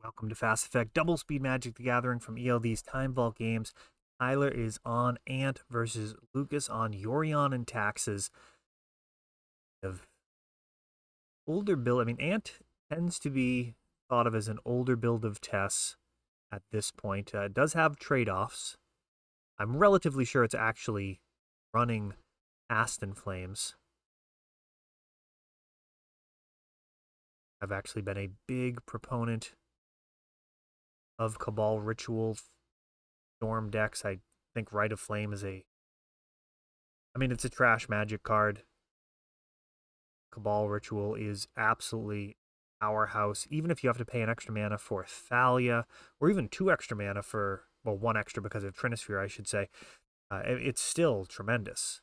Welcome to Fast Effect Double Speed Magic the Gathering from ELD's Time Vault Games. Tyler is on Ant versus Lucas on Yorion and Taxes. Of older build, I mean, Ant tends to be thought of as an older build of Tess at this point. It does have trade-offs. I'm relatively sure it's actually running Aston Flames. I've actually been a big proponent of Cabal Ritual Storm decks. I think Rite of Flame is it's a trash magic card. Cabal Ritual is absolutely powerhouse. Even if you have to pay an extra mana for Thalia, or even 2 extra mana for, well, 1 extra because of Trinisphere, I should say, it's still tremendous.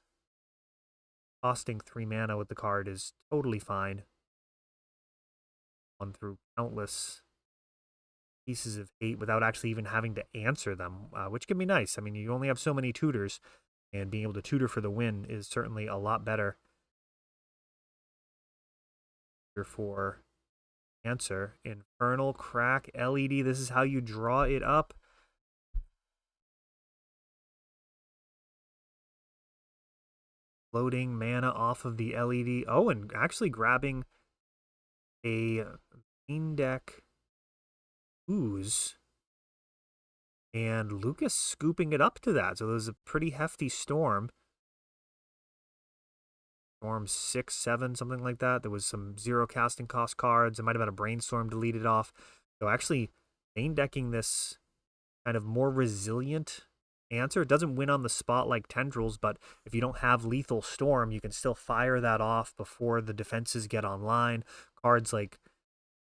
Costing 3 mana with the card is totally fine. Gone through countless pieces of hate without actually even having to answer them, which can be nice. I mean, you only have so many tutors, and being able to tutor for the win is certainly a lot better. For answer, Infernal Crack LED. This is how you draw it up. Loading mana off of the LED. Oh, and actually grabbing a main deck ooze. And Lucas scooping it up to that. So there's a pretty hefty storm. Storm 6, 7, something like that. There was some 0 casting cost cards. It might have been a brainstorm deleted off. So actually main decking this kind of more resilient answer. It doesn't win on the spot like Tendrils, but if you don't have Lethal Storm, you can still fire that off before the defenses get online. Cards like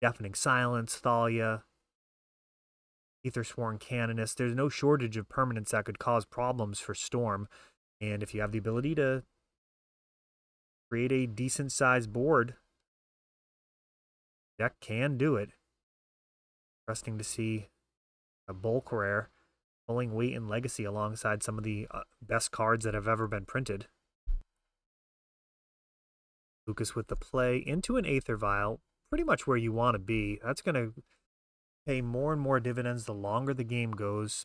Deafening Silence, Thalia, Aethersworn Canonist. There's no shortage of permanents that could cause problems for Storm. And if you have the ability to create a decent sized board, deck can do it. Interesting to see a bulk rare pulling weight and legacy alongside some of the best cards that have ever been printed. Lucas with the play into an Aether Vial, pretty much where you want to be. That's going to pay more and more dividends the longer the game goes.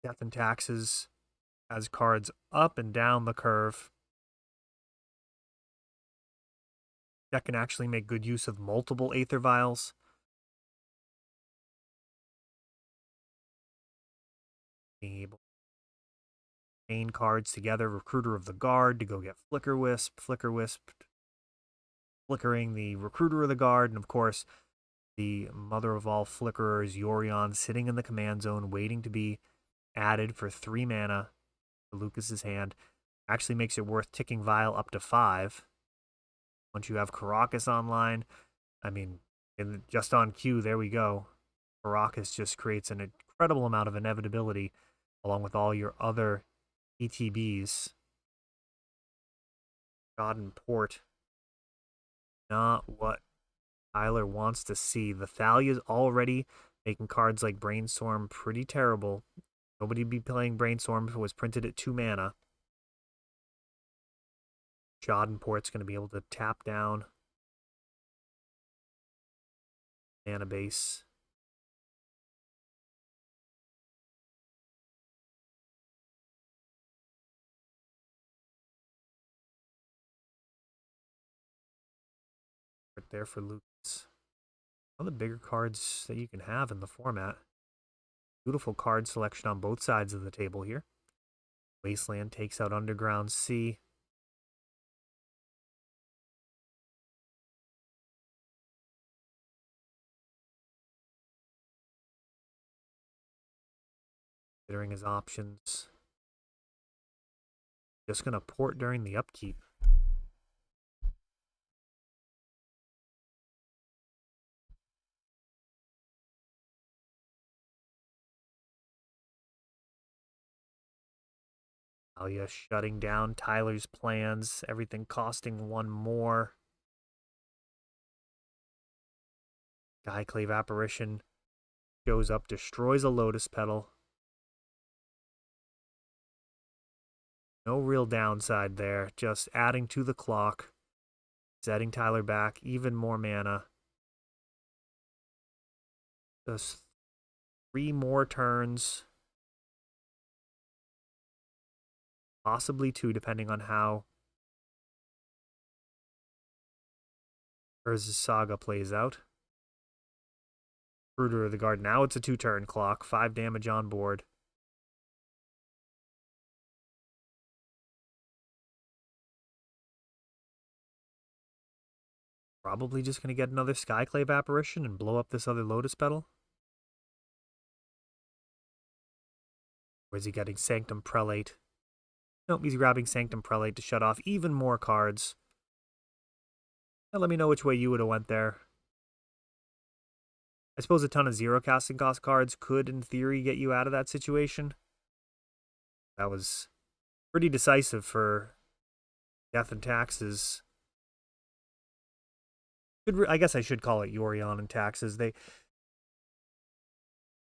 Death and Taxes has cards up and down the curve. That can actually make good use of multiple Aether Vials. Being able to chain cards together, Recruiter of the Guard to go get Flicker Wisp, flickering the Recruiter of the Guard, and of course, the mother of all flickerers, Yorion, sitting in the command zone, waiting to be added for 3 mana to Lucas's hand. Actually makes it worth ticking Vial up to 5. Once you have Karakas online, I mean, just on cue, there we go. Karakas just creates an incredible amount of inevitability along with all your other ETBs. God and Port. Not what Tyler wants to see. The Thalia's already making cards like Brainstorm pretty terrible. Nobody would be playing Brainstorm if it was printed at 2 mana. Schadenport's going to be able to tap down mana base. Right there for Lucas. One of the bigger cards that you can have in the format. Beautiful card selection on both sides of the table here. Wasteland takes out Underground Sea. Considering his options. Just going to port during the upkeep. Alia shutting down Tyler's plans. Everything costing 1 more. Skyclave Apparition shows up, destroys a Lotus Petal. No real downside there. Just adding to the clock. Setting Tyler back even more mana. Just 3 more turns. Possibly 2, depending on how Urza's Saga plays out. Fruiter of the Guard. Now it's a 2-turn clock. 5 damage on board. Probably just going to get another Skyclave Apparition and blow up this other Lotus Petal. Or is he getting Sanctum Prelate? Nope, he's grabbing Sanctum Prelate to shut off even more cards. Now let me know which way you would have went there. I suppose a ton of 0 casting cost cards could, in theory, get you out of that situation. That was pretty decisive for Death and Taxes. I guess I should call it Yorion and Taxes. The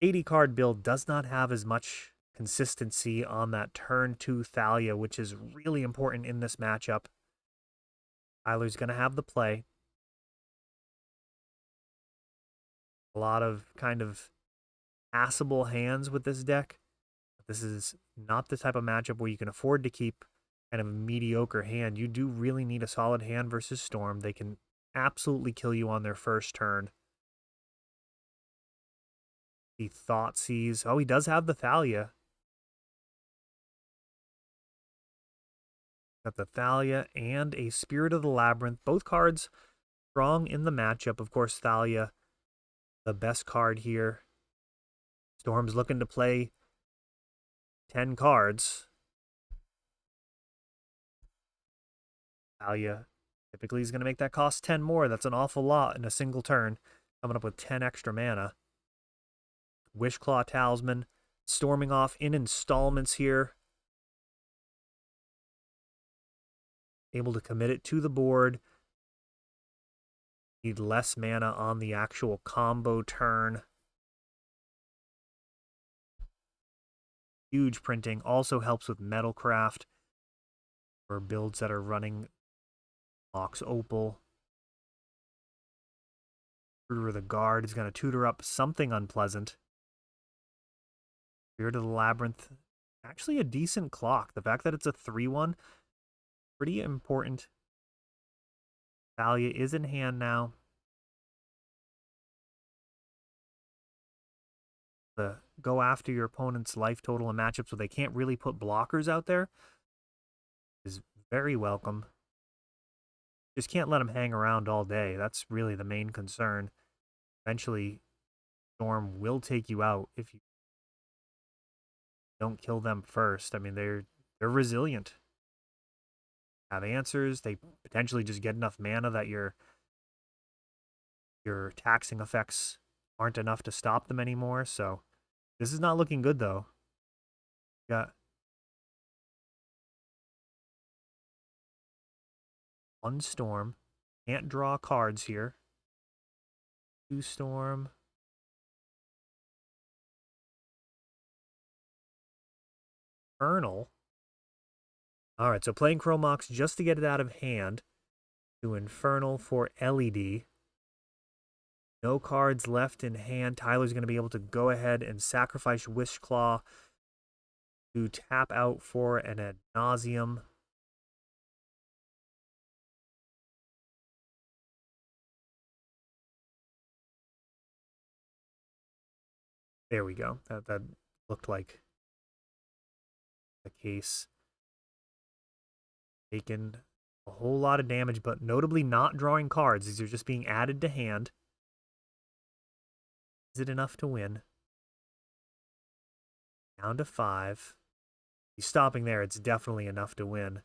80 card build does not have as much consistency on that turn 2 Thalia, which is really important in this matchup. Tyler's going to have the play. A lot of kind of passable hands with this deck. This is not the type of matchup where you can afford to keep kind of a mediocre hand. You do really need a solid hand versus Storm. They can absolutely kill you on their first turn. The Thoughtseize. Oh, he does have the Thalia. Got the Thalia and a Spirit of the Labyrinth. Both cards strong in the matchup. Of course, Thalia, the best card here. Storm's looking to play 10 cards. Thalia typically is going to make that cost 10 more. That's an awful lot in a single turn. Coming up with 10 extra mana. Wishclaw Talisman. Storming off in installments here. Able to commit it to the board. Need less mana on the actual combo turn. Huge printing. Also helps with Metalcraft for builds that are running Mox Opal. Fruiter of the Guard is going to tutor up something unpleasant. Spirit of the Labyrinth. Actually a decent clock. The fact that it's a 3-1, pretty important. Thalia is in hand now. Go after your opponent's life total in matchups where they can't really put blockers out there is very welcome. Just can't let them hang around all day. That's really the main concern. Eventually, Storm will take you out if you don't kill them first. I mean, they're resilient. Have answers. They potentially just get enough mana that your taxing effects aren't enough to stop them anymore. So this is not looking good, though. Got one Storm. Can't draw cards here. 2 Storm. Infernal. All right, so playing Chromox just to get it out of hand. To Infernal for LED. No cards left in hand. Tyler's going to be able to go ahead and sacrifice Wishclaw to tap out for an ad nauseum. There we go. That looked like the case. Taken a whole lot of damage, but notably not drawing cards. These are just being added to hand. Is it enough to win? Down to 5. He's stopping there. It's definitely enough to win.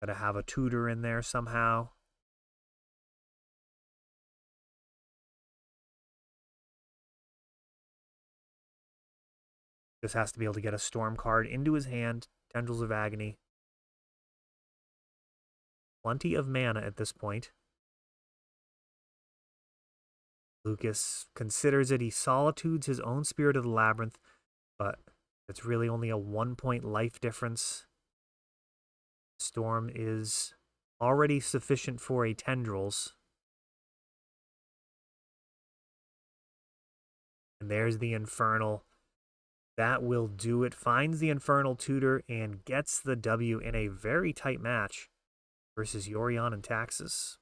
Gotta have a tutor in there somehow. Just has to be able to get a Storm card into his hand. Tendrils of Agony. Plenty of mana at this point. Lucas considers it. He solitudes his own Spirit of the Labyrinth, but it's really only a 1-point life difference. Storm is already sufficient for a Tendrils. And there's the Infernal. That will do it. Finds the Infernal Tutor and gets the W in a very tight match versus Yorion and Taxus.